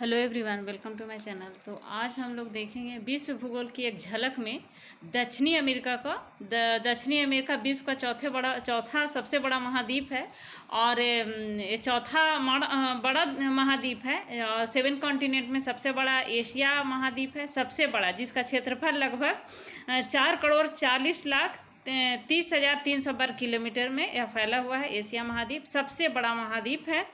Hello everyone, welcome to my channel. तो आज हम लोग देखेंगे विश्व भूगोल की एक झलक में दक्षिणी अमेरिका का। दक्षिणी अमेरिका विश्व का चौथा सबसे बड़ा महाद्वीप है और ये चौथा बड़ा महाद्वीप है और 7 कॉन्टिनेंट में सबसे बड़ा एशिया महाद्वीप है, सबसे बड़ा, जिसका क्षेत्रफल लगभग 4,40,30,300 वर्ग किलोमीटर में यह फैला हुआ है। एशिया महाद्वीप सबसे बड़ा महाद्वीप है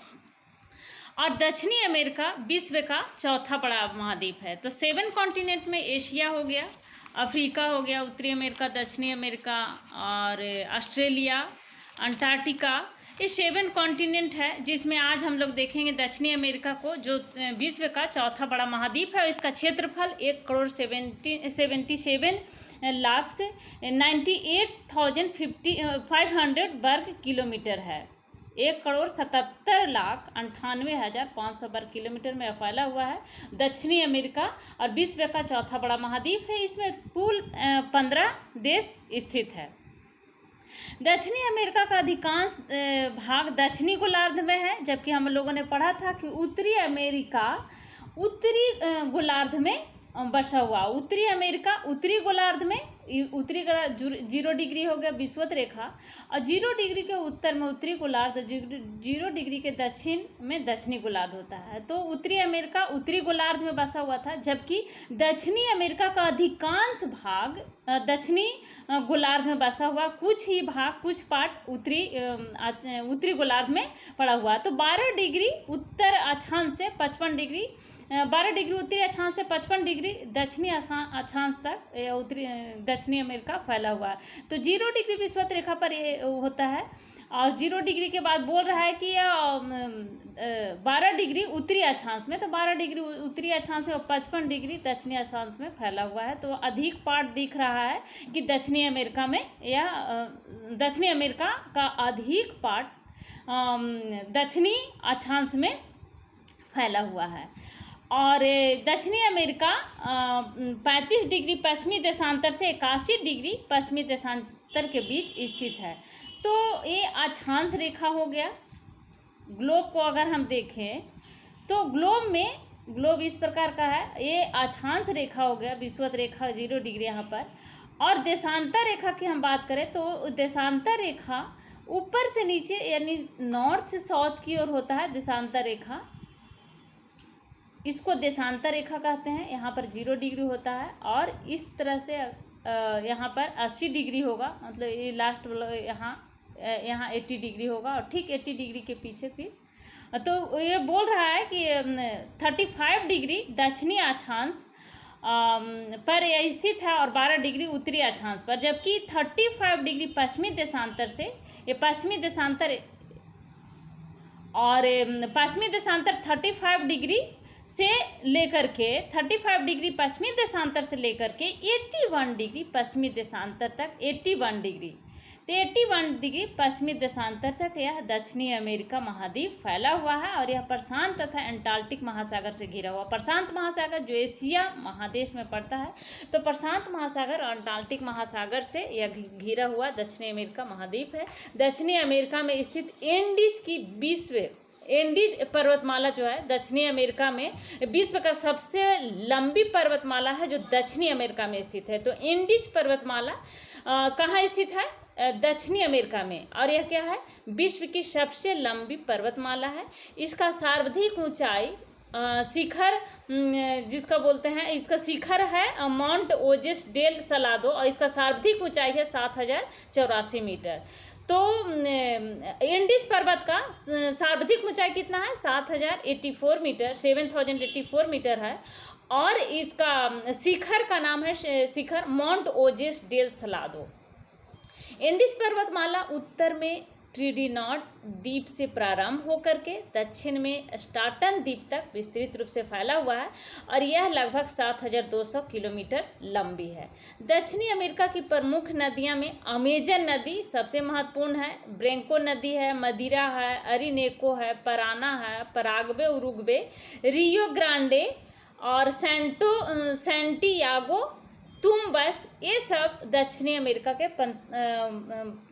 और दक्षिणी अमेरिका विश्व का चौथा बड़ा महाद्वीप है। तो 7 कॉन्टिनेंट में एशिया हो गया, अफ्रीका हो गया, उत्तरी अमेरिका, दक्षिणी अमेरिका और ऑस्ट्रेलिया, अंटार्कटिका, ये 7 कॉन्टिनेंट है जिसमें आज हम लोग देखेंगे दक्षिणी अमेरिका को, जो विश्व का चौथा बड़ा महाद्वीप है। इसका क्षेत्रफल 1,77 लाख से 98,500 वर्ग किलोमीटर है। 1,77,98,500 वर्ग किलोमीटर में फैला हुआ है दक्षिणी अमेरिका और विश्व का चौथा बड़ा महाद्वीप है। इसमें कुल 15 देश स्थित है। दक्षिणी अमेरिका का अधिकांश भाग दक्षिणी गोलार्ध में है, जबकि हम लोगों ने पढ़ा था कि उत्तरी अमेरिका उत्तरी गोलार्ध में बसा हुआ। उत्तरी अमेरिका उत्तरी गोलार्ध में, उत्तरी 0 डिग्री हो गया विषुवत रेखा और 0 डिग्री के उत्तर में उत्तरी गोलार्ध, 0 डिग्री के दक्षिण में दक्षिणी गोलार्ध होता है। तो उत्तरी अमेरिका उत्तरी गोलार्ध में बसा हुआ था, जबकि दक्षिणी अमेरिका का अधिकांश भाग दक्षिणी गोलार्ध में बसा हुआ, कुछ ही भाग, कुछ पार्ट उत्तरी गोलार्ध में पड़ा हुआ। तो 12 डिग्री उत्तर अक्षांश से 55 डिग्री 12 डिग्री उत्तरी अक्षांश से 55 डिग्री दक्षिणी अक्षांश तक उत्तरी दक्षिणी अमेरिका फैला हुआ है। तो 0 डिग्री विषुवत रेखा पर ये होता है और 0 डिग्री के बाद बोल रहा है कि 12 डिग्री उत्तरी अक्षांश में, तो 12 डिग्री उत्तरी अक्षांश से 55 डिग्री दक्षिणी अक्षांश में फैला हुआ है। तो अधिक पार्ट दिख रहा है कि दक्षिणी अमेरिका में, या दक्षिणी अमेरिका का अधिक पार्ट दक्षिणी अक्षांश में फैला हुआ है। और दक्षिणी अमेरिका 35 डिग्री पश्चिमी देशांतर से 81 डिग्री पश्चिमी देशांतर के बीच स्थित है। तो ये अक्षांश रेखा हो गया। ग्लोब को अगर हम देखें तो ग्लोब इस प्रकार का है। ये अक्षांश रेखा हो गया, विषुवत रेखा 0 डिग्री यहाँ पर। और देशांतर रेखा की हम बात करें तो देशांतर रेखा ऊपर से नीचे यानी नॉर्थ से साउथ की ओर होता है देशांतर रेखा। इसको देशांतर रेखा कहते हैं। यहाँ पर 0 डिग्री होता है और इस तरह से यहाँ पर 80 डिग्री होगा, मतलब ये लास्ट यहाँ 80 डिग्री होगा और ठीक 80 डिग्री के पीछे फिर तो ये बोल रहा है कि 35 डिग्री दक्षिणी अक्षांश पर यह स्थित है और 12 डिग्री उत्तरी अक्षांश पर, जबकि 35 डिग्री पश्चिमी देशांतर से, ये पश्चिमी देशांतर और पश्चिमी देशांतर 35 डिग्री से लेकर के 35 डिग्री पश्चिमी देशांतर से लेकर के 81 डिग्री पश्चिमी देशांतर तक, 81 डिग्री, तो 81 डिग्री पश्चिमी देशांतर तक यह दक्षिणी अमेरिका महाद्वीप फैला हुआ है और यह प्रशांत तथा एंटार्कटिक महासागर से घिरा हुआ। प्रशांत महासागर जो एशिया महादेश में पड़ता है, तो प्रशांत महासागर और एंटार्कटिक महासागर से यह घिरा हुआ दक्षिणी अमेरिका महाद्वीप है। दक्षिणी अमेरिका में स्थित एंडीज पर्वतमाला जो है दक्षिणी अमेरिका में विश्व का सबसे लंबी पर्वतमाला है, जो दक्षिणी अमेरिका में स्थित है। तो एंडीज पर्वतमाला कहाँ स्थित है? दक्षिणी अमेरिका में। और यह क्या है? विश्व की सबसे लंबी पर्वतमाला है। इसका सर्वाधिक ऊंचाई शिखर, जिसका बोलते हैं, इसका शिखर है माउंट ओजेस डेल सलादो और इसका सर्वाधिक ऊंचाई है 7,084 मीटर। तो एंडीज पर्वत का सर्वाधिक ऊंचाई कितना है? 7,084 मीटर, 7,084 मीटर है और इसका शिखर का नाम है शिखर माउंट ओजेस डेल सलादो। एंडीज पर्वतमाला उत्तर में ट्रिनिडाड द्वीप से प्रारंभ होकर के दक्षिण में स्टार्टन द्वीप तक विस्तृत रूप से फैला हुआ है और यह लगभग 7,200 किलोमीटर लंबी है। दक्षिणी अमेरिका की प्रमुख नदियां में अमेजन नदी सबसे महत्वपूर्ण है, ब्रेंको नदी है, मदिरा है, अरिनेको है, पराना है, पराग्वे, उरुग्वे, रियो ग्रांडे और सैंटियागो तुम बस, ये सब दक्षिणी अमेरिका के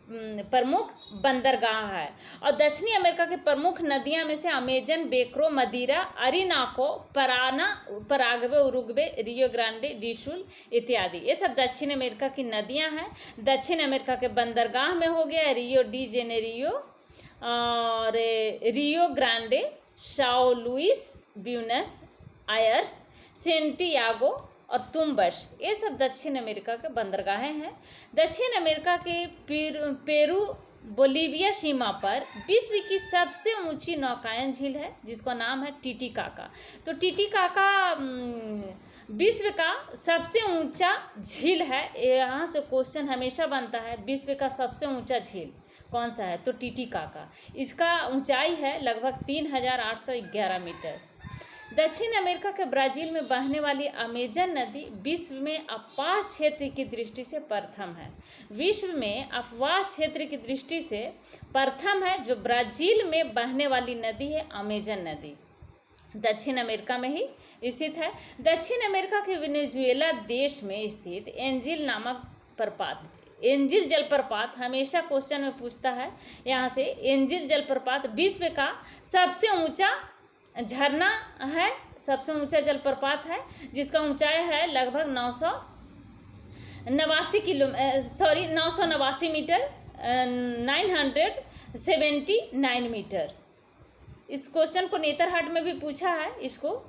प्रमुख बंदरगाह है। और दक्षिणी अमेरिका की प्रमुख नदियां में से अमेजन, बेक्रो, Madeira, Orinoco, Parana, Paraguay, Uruguay, Rio Grande, डिशुल इत्यादि, ये सब दक्षिण अमेरिका की नदियां हैं। दक्षिण अमेरिका के बंदरगाह में हो गया रियो डी जेनेरियो और Rio Grande, Sao Luis, Buenos Aires, Santiago और तुम्बस, ये सब दक्षिण अमेरिका के बंदरगाहें हैं। दक्षिण अमेरिका के पेरू बोलीविया सीमा पर विश्व की सबसे ऊंची नौकायन झील है जिसका नाम है टीटीकाका। तो टीटीकाका विश्व का सबसे ऊंचा झील है। यहाँ से क्वेश्चन हमेशा बनता है, विश्व का सबसे ऊंचा झील कौन सा है? तो टीटीकाका। इसका ऊंचाई है लगभग 3811 मीटर। दक्षिण अमेरिका के ब्राज़ील में बहने वाली अमेजन नदी विश्व में अपवाह क्षेत्र की दृष्टि से प्रथम है। विश्व में अपवाह क्षेत्र की दृष्टि से प्रथम है जो ब्राज़ील में बहने वाली नदी है अमेजन नदी, दक्षिण अमेरिका में ही स्थित है। दक्षिण अमेरिका के वेनेजुएला देश में स्थित एंजिल नामक प्रपात, एंजिल जलप्रपात हमेशा क्वेश्चन में पूछता है यहाँ से। एंजिल जलप्रपात विश्व का सबसे ऊंचा झरना है, सबसे ऊंचा जलप्रपात है जिसका ऊंचाई है लगभग 989 मीटर, 979 मीटर। इस क्वेश्चन को नेतरहाट में भी पूछा है इसको।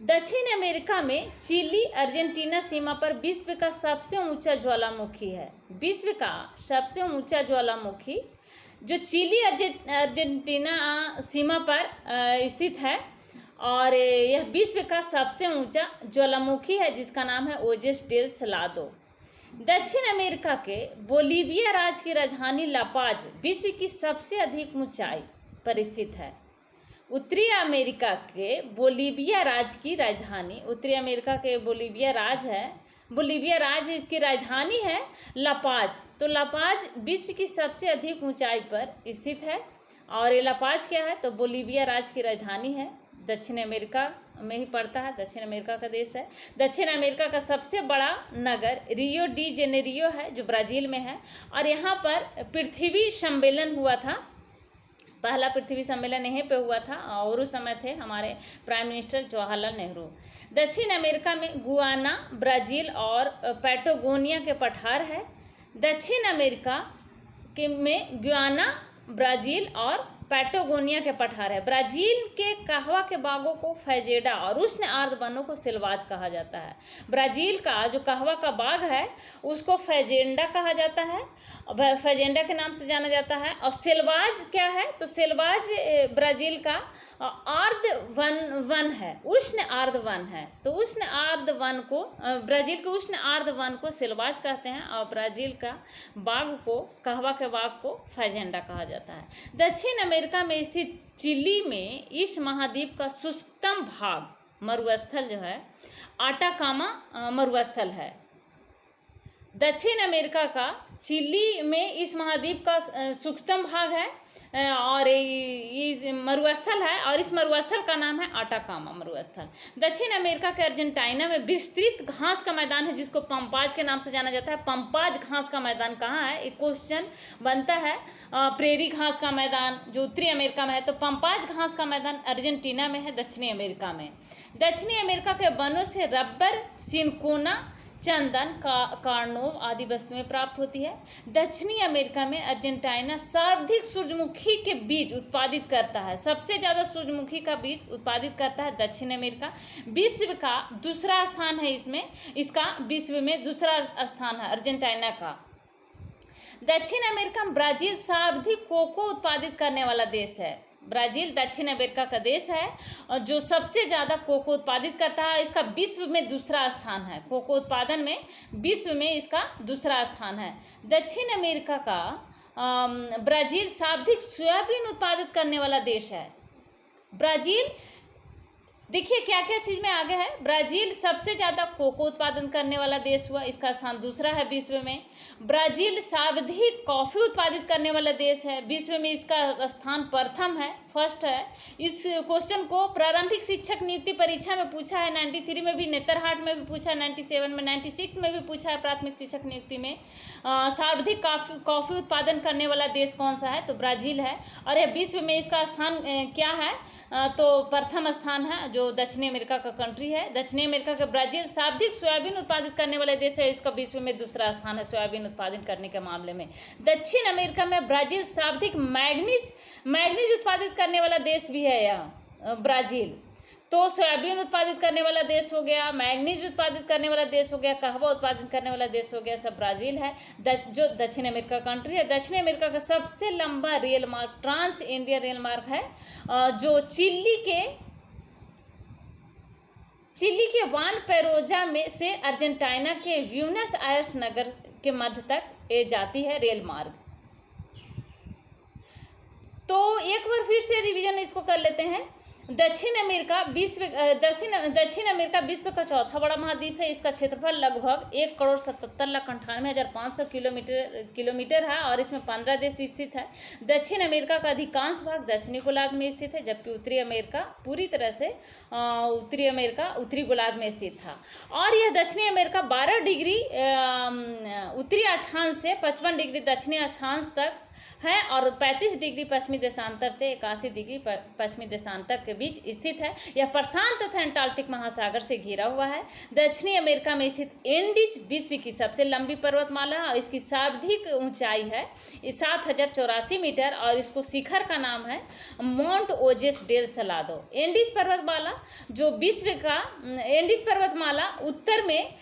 दक्षिण अमेरिका में चिली अर्जेंटीना सीमा पर विश्व का सबसे ऊंचा ज्वालामुखी है। विश्व का सबसे ऊंचा ज्वालामुखी जो चिली अर्जेंटीना सीमा पर स्थित है और यह विश्व का सबसे ऊंचा ज्वालामुखी है जिसका नाम है ओजेस डेल सलादो। दक्षिण अमेरिका के बोलीविया राज्य की राजधानी लापाज विश्व की सबसे अधिक ऊंचाई पर स्थित है। उत्तरी अमेरिका के बोलीविया राज्य की राजधानी, उत्तरी अमेरिका के बोलीविया राज्य है, बोलीविया राज्य इसकी राजधानी है लापाज। तो लापाज विश्व की सबसे अधिक ऊंचाई पर स्थित है और ये लापाज क्या है? तो बोलीविया राज्य की राजधानी है, दक्षिण अमेरिका में ही पड़ता है, दक्षिण अमेरिका का देश है। दक्षिण अमेरिका का सबसे बड़ा नगर रियो डी जेनेरियो है जो ब्राज़ील में है और यहाँ पर पृथ्वी सम्मेलन हुआ था। पहला पृथ्वी सम्मेलन यहीं पे हुआ था और उस समय थे हमारे प्राइम मिनिस्टर जवाहरलाल नेहरू। दक्षिण अमेरिका में गुयाना, ब्राज़ील और पैटागोनिया के पठार है। दक्षिण अमेरिका के में गुयाना, ब्राज़ील और पैटागोनिया के पठार है। ब्राज़ील के कहवा के बागों को फैजेडा और उष्ण आर्द्र वनों को सिल्वाज कहा जाता है। ब्राज़ील का जो कहवा का बाग है उसको फैजेंडा कहा जाता है, फैजेंडा के नाम से जाना जाता है। और सिल्वाज क्या है? तो सिल्वाज ब्राज़ील का आर्द्र वन है, उष्ण आर्द्र वन है। तो उष्ण आर्द्र वन को, ब्राज़ील के उष्ण आर्द्र वन को सिल्वाज कहते हैं और ब्राज़ील का बाग को, कहवा के बाग को फैजेंडा कहा जाता है। दक्षिण अमेरिका में स्थित चिली में इस महाद्वीप का शुष्कतम भाग मरुस्थल जो है आटाकामा मरुस्थल है। दक्षिण अमेरिका का चिली में इस महाद्वीप का शुष्कतम भाग है और ये मरुस्थल है और इस मरुस्थल का नाम है आटाकामा मरुस्थल। दक्षिण अमेरिका के अर्जेंटीना में विस्तृत घास का मैदान है जिसको पंपाज के नाम से जाना जाता है। पंपाज घास का मैदान कहाँ है? एक क्वेश्चन बनता है। प्रेरी घास का मैदान जो उत्तरी अमेरिका में है, तो पंपाज घास का मैदान अर्जेंटीना में है, दक्षिणी अमेरिका में। दक्षिणी अमेरिका के वनों से रबर, सिनकोना, चंदन, कार्नोव आदि वस्तुएं प्राप्त होती है। दक्षिणी अमेरिका में अर्जेंटीना सर्वाधिक सूरजमुखी के बीज उत्पादित करता है, सबसे ज़्यादा सूरजमुखी का बीज उत्पादित करता है दक्षिण अमेरिका। विश्व का दूसरा स्थान है इसमें, इसका विश्व में दूसरा स्थान है अर्जेंटीना का। दक्षिण अमेरिका में ब्राज़ील सर्वाधिक कोको उत्पादित करने वाला देश है। ब्राज़ील दक्षिण अमेरिका का देश है और जो सबसे ज़्यादा कोको उत्पादित करता है। इसका विश्व में दूसरा स्थान है, कोको उत्पादन में विश्व में इसका दूसरा स्थान है। दक्षिण अमेरिका का ब्राज़ील सर्वाधिक सोयाबीन उत्पादित करने वाला देश है। ब्राज़ील देखिए क्या क्या चीज़ में आगे है। ब्राज़ील सबसे ज़्यादा कोको उत्पादन करने वाला देश हुआ, इसका स्थान दूसरा है विश्व में। ब्राज़ील सर्वाधिक कॉफ़ी उत्पादित करने वाला देश है, विश्व में इसका स्थान प्रथम है, फर्स्ट है। इस क्वेश्चन को प्रारंभिक शिक्षक नियुक्ति परीक्षा में पूछा है, 93 में भी, नेतरहाट में भी पूछा, 97 में, 96 में भी पूछा है प्राथमिक शिक्षक नियुक्ति में। सर्वाधिक कॉफ़ी उत्पादन करने वाला देश कौन सा है, तो ब्राज़ील है। और यह विश्व में इसका स्थान क्या है, तो प्रथम स्थान है, जो दक्षिणी अमेरिका का कंट्री है। दक्षिणी अमेरिका का ब्राज़ील सर्वाधिक सोयाबीन उत्पादित करने वाले देश है, इसका विश्व में दूसरा स्थान है सोयाबीन उत्पादन करने के मामले में। दक्षिण अमेरिका में ब्राज़ील सर्वाधिक मैग्नीज उत्पादित करने वाला देश भी है यह ब्राज़ील। तो सोयाबीन उत्पादित करने वाला देश हो गया, मैग्नीज उत्पादित करने वाला देश हो गया, कहवा उत्पादित करने वाला देश हो गया, सब ब्राज़ील है, जो दक्षिण अमेरिका कंट्री है। दक्षिण अमेरिका का सबसे लंबा रेल मार्ग ट्रांस इंडिया रेल मार्ग है, जो चिली के वान पेरोजा में से अर्जेंटीना के ब्यूनस आयर्स नगर के मध्य तक ये जाती है रेल मार्ग। तो एक बार फिर से रिवीजन इसको कर लेते हैं। दक्षिण अमेरिका विश्व का चौथा बड़ा महाद्वीप है। इसका क्षेत्रफल लगभग 1,77,98,500 किलोमीटर है और इसमें 15 देश स्थित है। दक्षिण अमेरिका का अधिकांश भाग दक्षिणी गोलार्ध में स्थित है, जबकि उत्तरी अमेरिका पूरी तरह से उत्तरी गोलार्ध में स्थित था। और यह दक्षिणी अमेरिका 12 डिग्री उत्तरी अक्षांश से 55 डिग्री दक्षिणी अक्षांश तक है और 35 डिग्री पश्चिमी देशांतर से 81 डिग्री पश्चिमी देशांतर के बीच स्थित है। यह प्रशांत तथा अंटार्कटिक महासागर से घिरा हुआ है। दक्षिणी अमेरिका में स्थित एंडीज विश्व की सबसे लंबी पर्वतमाला है और इसकी सर्वाधिक ऊंचाई है 7,084 मीटर और इसको शिखर का नाम है माउंट ओजेस डेल सलादो। एंडीज पर्वतमाला उत्तर में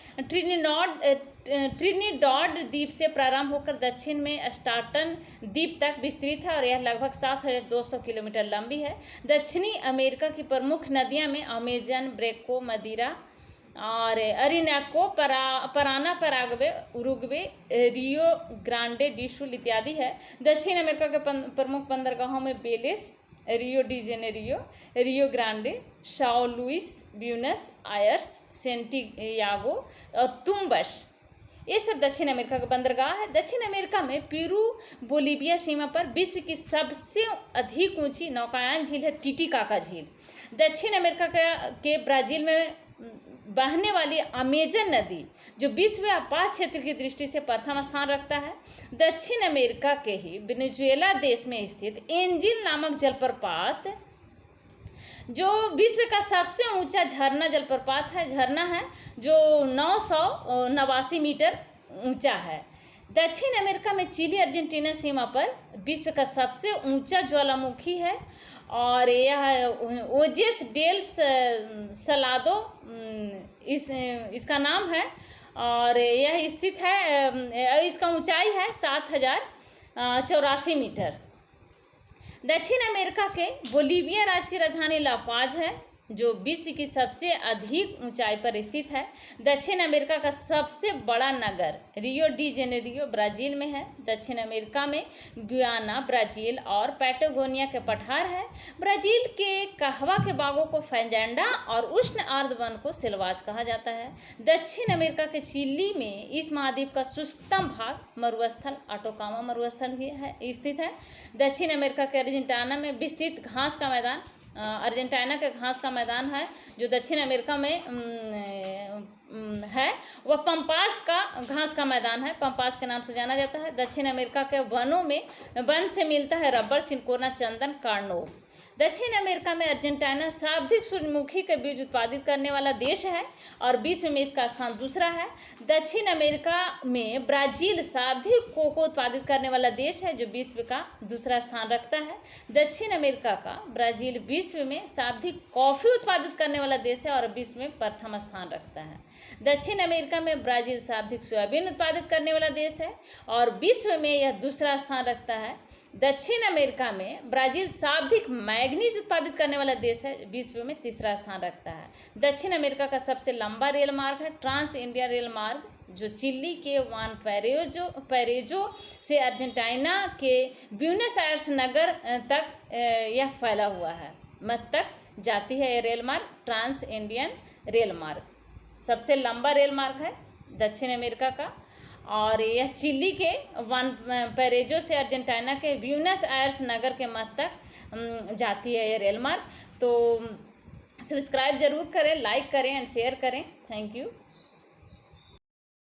ट्रिनिडाड द्वीप से प्रारंभ होकर दक्षिण में स्टार्टन द्वीप तक विस्तृत है और यह लगभग 7,200 किलोमीटर लंबी है। दक्षिणी अमेरिका की प्रमुख नदियां में अमेजन, ब्रेको, मदिरा और Orinoco, Parana, Paraguay, Uruguay, Rio Grande डी सुल इत्यादि है। दक्षिण अमेरिका के प्रमुख बंदरगाहों में बेलिस, Rio de Janeiro, Rio Grande, Sao Luis, Buenos Aires, Santiago और तुम्बस, ये सब दक्षिण अमेरिका का बंदरगाह है। दक्षिण अमेरिका में पेरू बोलीविया सीमा पर विश्व की सबसे अधिक ऊंची नौकायान झील है टिटिकाका झील। दक्षिण अमेरिका के ब्राज़ील में बहने वाली अमेजन नदी जो विश्व व्यापार क्षेत्र की दृष्टि से प्रथम स्थान रखता है। दक्षिण अमेरिका के ही वेनेजुएला देश में स्थित एंजिल नामक जलप्रपात जो विश्व का सबसे ऊंचा झरना है जो 989 मीटर ऊंचा है। दक्षिण अमेरिका में चिली अर्जेंटीना सीमा पर विश्व का सबसे ऊंचा ज्वालामुखी है और यह ओजेस डेल सलादो इसका नाम है और यह स्थित है, इसका ऊंचाई है 7,084 मीटर। दक्षिण अमेरिका के बोलीविया राज्य की राजधानी ला पाज है जो विश्व की सबसे अधिक ऊंचाई पर स्थित है। दक्षिण अमेरिका का सबसे बड़ा नगर रियो डी जेनेरियो ब्राज़ील में है। दक्षिण अमेरिका में गुयाना, ब्राज़ील और पैटागोनिया के पठार है। ब्राज़ील के कहवा के बागों को फैजेंडा और उष्ण आर्द्रवन को सिलवाज कहा जाता है। दक्षिण अमेरिका के चिली में इस महाद्वीप का शुष्कतम भाग मरुस्थल अटोकामा मरुस्थल स्थित है। दक्षिण अमेरिका के अर्जेंटीना में विस्तृत घास का मैदान अर्जेंटीना के घास का मैदान है जो दक्षिण अमेरिका में है, वह पंपास का घास का मैदान है, पंपास के नाम से जाना जाता है। दक्षिण अमेरिका के वन से मिलता है रबर, सिनकोना, चंदन, कार्नोव। दक्षिण अमेरिका में अर्जेंटीना सर्वाधिक सूर्यमुखी के बीज उत्पादित करने वाला देश है और विश्व में इसका स्थान दूसरा है। दक्षिण अमेरिका में ब्राज़ील सर्वाधिक कोको उत्पादित करने वाला देश है जो विश्व का दूसरा स्थान रखता है। दक्षिण अमेरिका का ब्राज़ील विश्व में सर्वाधिक कॉफ़ी उत्पादित करने वाला देश है और विश्व में प्रथम स्थान रखता है। दक्षिण अमेरिका में ब्राज़ील सर्वाधिक सोयाबीन उत्पादित करने वाला देश है और विश्व में यह दूसरा स्थान रखता है। दक्षिण अमेरिका में ब्राज़ील सर्वाधिक मैग्नीज उत्पादित करने वाला देश है, विश्व में तीसरा स्थान रखता है। दक्षिण अमेरिका का सबसे लंबा रेल मार्ग है ट्रांस इंडिया रेल मार्ग जो चिली के वान पेरेजो से अर्जेंटीना के ब्यूनस आयर्स नगर तक यह फैला हुआ है, जाती है ये रेल मार्ग ट्रांस इंडियन रेल मार्ग, सबसे लंबा रेल मार्ग है दक्षिण अमेरिका का। और यह चिली के वालपैराइजो से अर्जेंटीना के ब्यूनस आयर्स नगर के मध्य तक जाती है ये रेल मार्ग। तो सब्सक्राइब जरूर करें, लाइक करें एंड शेयर करें। Thank you.